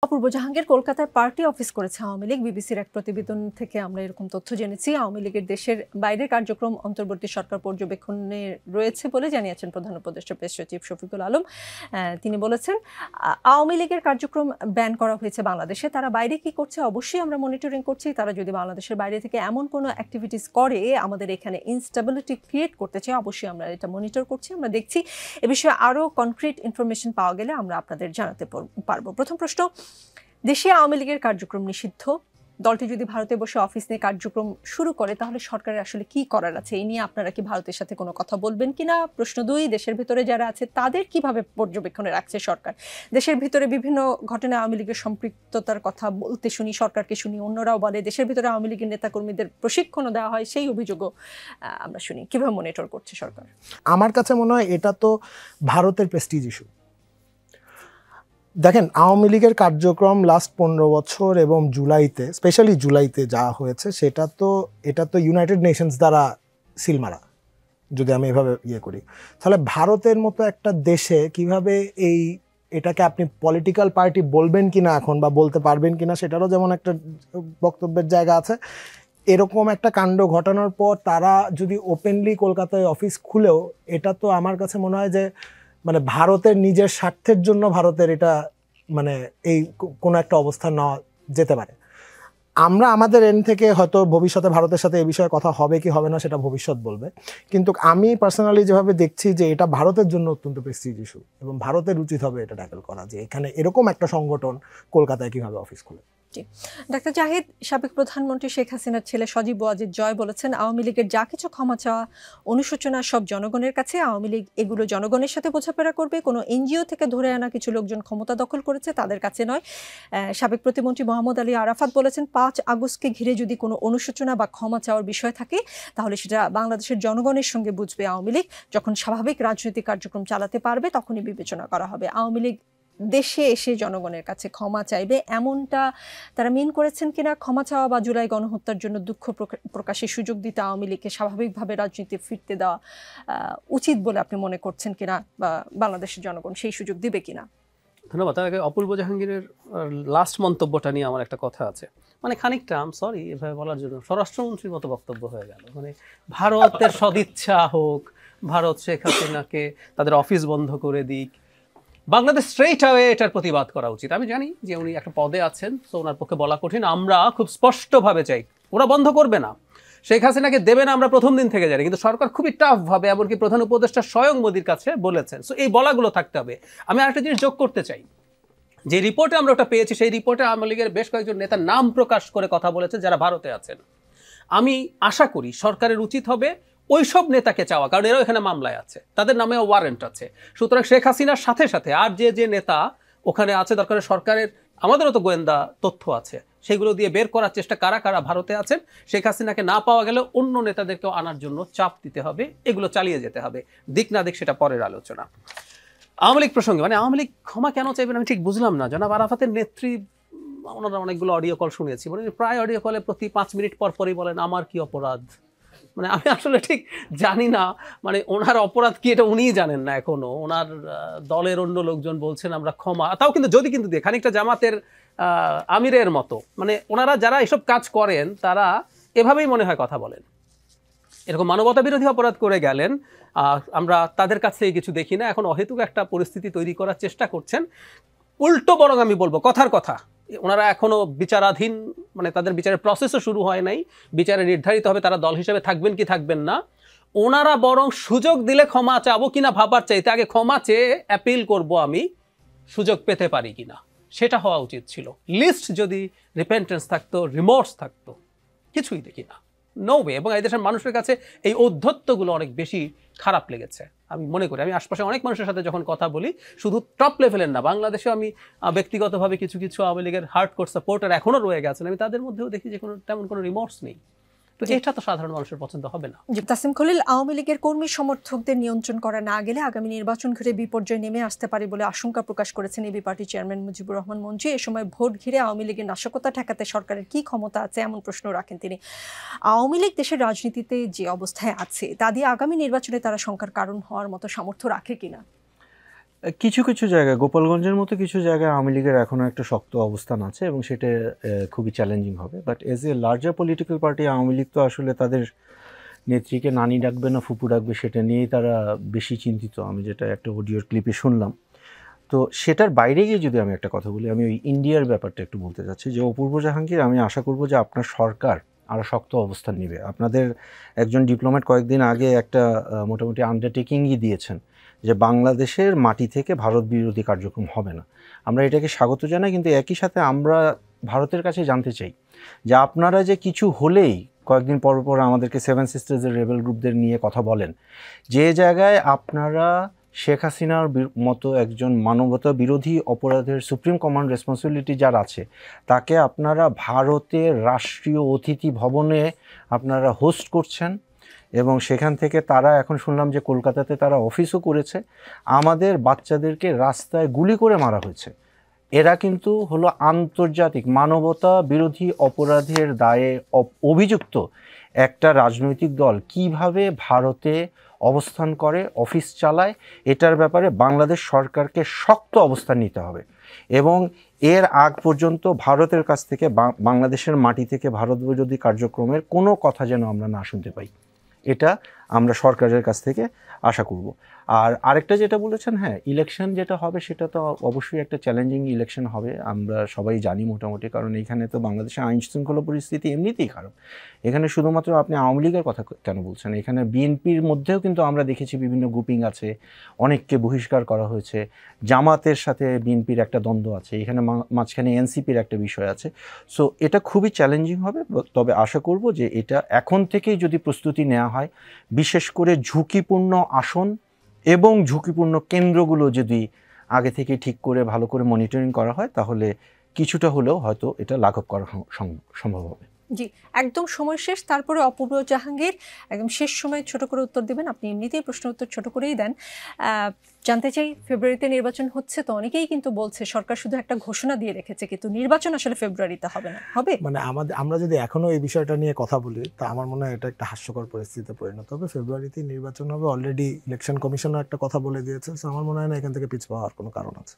অপূর্ব জাহাঙ্গীর কলকাতায় party office করেছে আওয়ামী লীগ। বিবিসির এক প্রতিবেদন থেকে আমরা এরকম তথ্য জেনেছি। আওয়ামী লীগের দেশের বাইরের কার্যক্রম অন্তর্বর্তী সরকার পর্যবেক্ষণে রয়েছে বলে জানিয়েছেন প্রধান উপদেষ্টা প্রেস সচিব শফিকুল আলম। তিনি বলেছেন, আওয়ামী লীগের কার্যক্রম ব্যান করা হয়েছে বাংলাদেশে। তারা বাইরে কি করছে অবশ্যই আমরা মনিটরিং করছি। তারা যদি বাংলাদেশের বাইরে থেকে এমন কোনো অ্যাক্টিভিটিস করে আমাদের এখানে ইনস্টেবিলিটি ক্রিয়েট করতে চায়, অবশ্যই আমরা এটা মনিটর করছি, আমরা দেখছি। এ বিষয়ে আরও কনক্রিট ইনফরমেশন পাওয়া গেলে আমরা আপনাদের জানাতে পারবো। প্রথম প্রশ্ন, দেশে আওয়ামী লীগের কার্যক্রম নিষিদ্ধ। দলটি যদি ভারতে বসে অফিস নিয়ে কার্যক্রম শুরু করে তাহলে সরকারের আসলে কি করার আছে? এই নিয়ে আপনারা কি ভারতের সাথে কোনো কথা বলবেন কিনা? প্রশ্ন 2, দেশের ভিতরে যারা আছে তাদের কিভাবে পর্যবেক্ষণে রাখছে সরকার? দেশের ভিতরে বিভিন্ন ঘটনায় আওয়ামী লীগের সম্পৃক্ততার কথা বলতে শুনি, সরকারকে শুনি, অন্যরাও বলে দেশের ভিতরে আওয়ামী লীগের নেতাকর্মীদের প্রশিক্ষণও দেওয়া হয়, সেই অভিযোগও আমরা শুনি। কিভাবে মনিটর করছে সরকার? আমার কাছে মনে হয় এটা তো ভারতের প্রেস্টিজ ইস্যু। দেখেন, আওয়ামী লীগের কার্যক্রম লাস্ট 15 বছর এবং জুলাইতে, স্পেশালি জুলাইতে যা হয়েছে এটা তো ইউনাইটেড নেশনস দ্বারা সিল মারা, যদি আমি এভাবে করি। তাহলে ভারতের মতো একটা দেশে কিভাবে এটাকে আপনি পলিটিক্যাল পার্টি বলবেন কিনা এখন, বা বলতে পারবেন কিনা, সেটারও যেমন একটা বক্তব্যের জায়গা আছে। এরকম একটা কাণ্ড ঘটানোর পর তারা যদি ওপেনলি কলকাতায় অফিস খুলেও, এটা তো আমার কাছে মনে হয় যে মানে ভারতের নিজের স্বার্থের জন্য ভারতের এটা মানে এই কোনো একটা অবস্থান নেওয়া যেতে পারে। আমরা আমাদের এন্ড থেকে হয়তো ভবিষ্যতে ভারতের সাথে এই বিষয়ে কথা হবে কি হবে না সেটা ভবিষ্যৎ বলবে, কিন্তু আমি পার্সোনালি যেভাবে দেখছি যে এটা ভারতের জন্য অত্যন্ত প্রেস্টিজ ইস্যু এবং ভারতের উচিত হবে এটা ট্যাকল করা, যে এখানে এরকম একটা সংগঠন কলকাতায় কিভাবে অফিস খুলে। ডাক্তার জাহিদ, সাবেক প্রধানমন্ত্রী শেখ হাসিনার ছেলে সজীব ওয়াজেদ জয় বলেছেন, আওয়ামী লীগের যা কিছু ক্ষমা চাওয়া অনুশোচনা সব জনগণের কাছে। আওয়ামী লীগ এগুলো জনগণের সাথে বোঝাপড়া করবে। কোনো এনজিও থেকে ধরে আনা কিছু লোকজন ক্ষমতা দখল করেছে, তাদের কাছে নয়। সাবেক প্রতিমন্ত্রী মোহাম্মদ আলী আরাফাত বলেছেন, 5 আগস্টকে ঘিরে যদি কোনো অনুশোচনা বা ক্ষমা চাওয়ার বিষয় থাকে তাহলে সেটা বাংলাদেশের জনগণের সঙ্গে বুঝবে আওয়ামী লীগ। যখন স্বাভাবিক রাজনৈতিক কার্যক্রম চালাতে পারবে তখনই বিবেচনা করা হবে। আওয়ামী লীগ দেশে এসে জনগণের কাছে ক্ষমা চাইবে, এমনটা তারা মিন করেছেন কিনা? ক্ষমা চাওয়া বা জুলাই গণহত্যার জন্য দুঃখ প্রকাশের সুযোগ দিতে আওয়ামী লীগকে স্বাভাবিকভাবে রাজনীতি ফিরতে দেওয়া উচিত বলে আপনি মনে করছেন কিনা, বা বাংলাদেশের জনগণ সেই সুযোগ দিবে কিনা? ধন্যবাদ। তার আগে অপূর্ব জাহাঙ্গীরের লাস্ট মন্তব্যটা নিয়ে আমার একটা কথা আছে। মানে খানিকটা সরি এভাবে বলার জন্য স্বরাষ্ট্রমন্ত্রীর মতো বক্তব্য হয়ে গেল। মানে ভারতের সদিচ্ছা হোক, ভারত শেখ হাসিনাকে তাদের অফিস বন্ধ করে দিক, বাংলাদেশ স্ট্রেইট অ্যাওয়ে এটার প্রতিবাদ করা উচিত। আমি জানি যে উনি একটা পদে আছেন, তো ওনার পক্ষে বলা কঠিন। আমরা খুব স্পষ্টভাবে চাই ওরা বন্ধ করবে না, শেখ হাসিনাকে দেবে না, আমরা প্রথম দিন থেকে জানি। কিন্তু সরকার খুবই টাফ ভাবে, এমনকি প্রধান উপদেষ্টা স্বয়ং মোদির কাছে বলেছেন। সো এই বলাগুলো থাকতে হবে। আমি আরেকটা জিনিস যোগ করতে চাই, যে রিপোর্টে আমরা ওটা পেয়েছি, সেই রিপোর্টে আওয়ামী লীগের বেশ কয়েকজন নেতার নাম প্রকাশ করে কথা বলেছে যারা ভারতে আছেন। আমি আশা করি সরকারের উচিত হবে ওইসব নেতাকে চাওয়া, কারণ এরাও এখানে মামলায় আছে, তাদের নামে ওয়ারেন্ট আছে। সুতরাং শেখ হাসিনার সাথে সাথে আর যে নেতা ওখানে আছে, দরকার সরকারের আমাদেরও তো গোয়েন্দা তথ্য আছে, সেগুলো দিয়ে বের করার চেষ্টা কারা কারা ভারতে আছেন। শেখ হাসিনাকে না পাওয়া গেলে অন্য নেতাদেরকেও আনার জন্য চাপ দিতে হবে, এগুলো চালিয়ে যেতে হবে। দিক না দিক সেটা পরের আলোচনা। আওয়ামী লীগ প্রসঙ্গে, মানে আওয়ামী লীগ ক্ষমা কেন চাইবেন আমি ঠিক বুঝলাম না। জনাব আরাফাতের নেত্রী, ওনারা অনেকগুলো অডিও কল শুনেছি, মানে প্রায় অডিও কলে প্রতি 5 মিনিট পর পরই বলেন আমার কি অপরাধ। মানে আমি আসলে ঠিক জানি না, মানে ওনার অপরাধ কি এটা উনিই জানেন না এখনো। ওনার দলের অন্য লোকজন বলছেন আমরা ক্ষমা, তাও কিন্তু যদি কিন্তু দিয়ে খানিকটা জামাতের আমিরের মতো, মানে ওনারা যারা এসব কাজ করেন তারা এভাবেই মনে হয় কথা বলেন। এরকম মানবতা বিরোধী অপরাধ করে গেলেন, আমরা তাদের কাছ থেকে কিছু দেখি না। এখন অহেতুক একটা পরিস্থিতি তৈরি করার চেষ্টা করছেন। উল্টো বরং আমি বলবো কথার কথা, ওনারা এখনো বিচারাধীন, মানে তাদের বিচারের প্রসেসও শুরু হয় নাই, বিচারে নির্ধারিত হবে তারা দল হিসেবে থাকবেন কি থাকবেন না। ওনারা বরং সুযোগ দিলে ক্ষমা চাবো কিনা ভাবার চাইতে আগে ক্ষমা চেয়ে অ্যাপিল করব আমি সুযোগ পেতে পারি কিনা, সেটা হওয়া উচিত ছিল। লিস্ট যদি রিপেন্টেন্স থাকতো, রিমোর্স থাকতো, কিছুই দেখি না, নো ওয়ে। এবং এই দেশের মানুষের কাছে এই ঔদ্ধত্যগুলো অনেক বেশি খারাপ লেগেছে আমি মনে করি। আমি আশপাশে অনেক মানুষের সাথে যখন কথা বলি, শুধু টপ লেভেলের না, বাংলাদেশেও আমি ব্যক্তিগতভাবে কিছু কিছু আওয়ামী লীগের হার্ডকোর সাপোর্টার এখনও রয়ে গেছেন, আমি তাদের মধ্যেও দেখি যে তেমন কোনো রিমোর্স নেই। তো এটা তো সাধারণ মানুষের পছন্দ হবে না। তাসিম খলিল, আওয়ামী লীগের কর্মী সমর্থকদের নিয়ন্ত্রণ করা না গেলে আগামী নির্বাচন ঘিরে বিপর্যয় নেমে আসতে পারে বলে আশঙ্কা প্রকাশ করেছেন এবি পার্টির চেয়ারম্যান মুজিবুর রহমান মঞ্জু। এ সময় ভোট ঘিরে আওয়ামী লীগের নাশকতা ঠেকাতে সরকারের কি ক্ষমতা আছে এমন প্রশ্ন রাখেন তিনি। আওয়ামী লীগ দেশের রাজনীতিতে যে অবস্থায় আছে তা দিয়ে আগামী নির্বাচনে তারা শঙ্কার কারণ হওয়ার মতো সামর্থ্য রাখে কিনা? কিছু কিছু জায়গায়, গোপালগঞ্জের মতো কিছু জায়গায় আওয়ামী লীগের এখনও একটা শক্ত অবস্থান আছে এবং সেটা খুবই চ্যালেঞ্জিং হবে। But as a larger political party Awami League তো আসলে তাদের নেত্রীকে নানি ডাকবে না ফুপু ডাকবে সেটা নিয়েই তারা বেশি চিন্তিত, আমি যেটা একটা অডিওর ক্লিপে শুনলাম। তো সেটার বাইরে গিয়ে যদি আমি একটা কথা বলি, আমি ওই ইন্ডিয়ার ব্যাপারটা একটু বলতে চাচ্ছি যে অপূর্ব জাহাঙ্গীর, আমি আশা করব যে আপনার সরকার আরও শক্ত অবস্থান নেবে। আপনাদের একজন ডিপ্লোম্যাট কয়েকদিন আগে একটা মোটামুটি আন্ডারটেকিংই দিয়েছেন যে বাংলাদেশের মাটি থেকে ভারত বিরোধী কার্যক্রম হবে না। আমরা এটাকে স্বাগত জানাই, কিন্তু একই সাথে আমরা ভারতের কাছে জানতে চাই যে আপনারা যে কিছু হলেই কয়েকদিন পর পর আমাদেরকে সেভেন সিস্টার্সের রেবেল গ্রুপদের নিয়ে কথা বলেন, যে জায়গায় আপনারা শেখ হাসিনার মতো একজন মানবতা বিরোধী অপরাধের সুপ্রিম কমান্ড রেসপন্সিবিলিটি যার আছে, তাকে আপনারা ভারতের রাষ্ট্রীয় অতিথি ভবনে আপনারা হোস্ট করছেন এবং সেখান থেকে তারা এখন শুনলাম যে কলকাতাতে তারা অফিসও করেছে, আমাদের বাচ্চাদেরকে রাস্তায় গুলি করে মারা হয়েছে। এরা কিন্তু হলো আন্তর্জাতিক মানবতা বিরোধী অপরাধের দায়ে অভিযুক্ত একটা রাজনৈতিক দল কিভাবে ভারতে অবস্থান করে, অফিস চালায়, এটার ব্যাপারে বাংলাদেশ সরকারকে শক্ত অবস্থান নিতে হবে এবং এর আগ পর্যন্ত ভারতের কাছ থেকে বাংলাদেশের মাটি থেকে ভারত বিরোধী কার্যক্রমের কোনো কথা যেন আমরা না শুনতে পাই, এটা আমরা সরকারের কাছ থেকে আশা করব। আর আরেকটা যেটা বলেছেন, হ্যাঁ ইলেকশন যেটা হবে সেটা তো অবশ্যই একটা চ্যালেঞ্জিং ইলেকশন হবে, আমরা সবাই জানি মোটামুটি, কারণ এইখানে তো বাংলাদেশের আইন শৃঙ্খলা পরিস্থিতি এমনিতেই খারাপ। এখানে শুধুমাত্র আপনি আওয়ামী লীগের কথা কেন বলছেন, এখানে বিএনপির মধ্যেও কিন্তু আমরা দেখেছি বিভিন্ন গ্রুপিং আছে, অনেককে বহিষ্কার করা হয়েছে, জামাতের সাথে বিএনপির একটা দ্বন্দ্ব আছে, এখানে মাঝখানে এনসিপির একটা বিষয় আছে। সো এটা খুবই চ্যালেঞ্জিং হবে, তবে আশা করব যে এটা এখন থেকেই যদি প্রস্তুতি নেওয়া হয়, বিশেষ করে ঝুঁকিপূর্ণ আসন এবং ঝুঁকিপূর্ণ কেন্দ্রগুলো যদি আগে থেকে ঠিক করে ভালো করে মনিটরিং করা হয়, তাহলে কিছুটা হলেও হয়তো এটা লাঘব করা সম্ভব হবে। জি, একদম সময় শেষ, তারপরে অপূর্ব জাহাঙ্গীর একদম শেষ সময় ছোট করে উত্তর দিবেন, আপনি এমনিতেই প্রশ্ন উত্তর ছোট করেই দেন। জানতে চাই, ফেব্রুয়ারিতে নির্বাচন হচ্ছে, তো অনেকেই কিন্তু বলছে সরকার শুধু একটা ঘোষণা দিয়ে রেখেছে, কিন্তু নির্বাচন আসলে ফেব্রুয়ারিতে হবে না, হবে মানে আমরা যদি এখনো এই বিষয়টা নিয়ে কথা বলি, তা আমার মনে হয় এটা একটা হাস্যকর পরিস্থিতিতে পরিণত হবে। ফেব্রুয়ারিতে নির্বাচন হবে, অলরেডি ইলেকশন কমিশনও একটা কথা বলে দিয়েছে। আমার মনে হয় না এখান থেকে পিছু পাওয়ার কোনো কারণ আছে।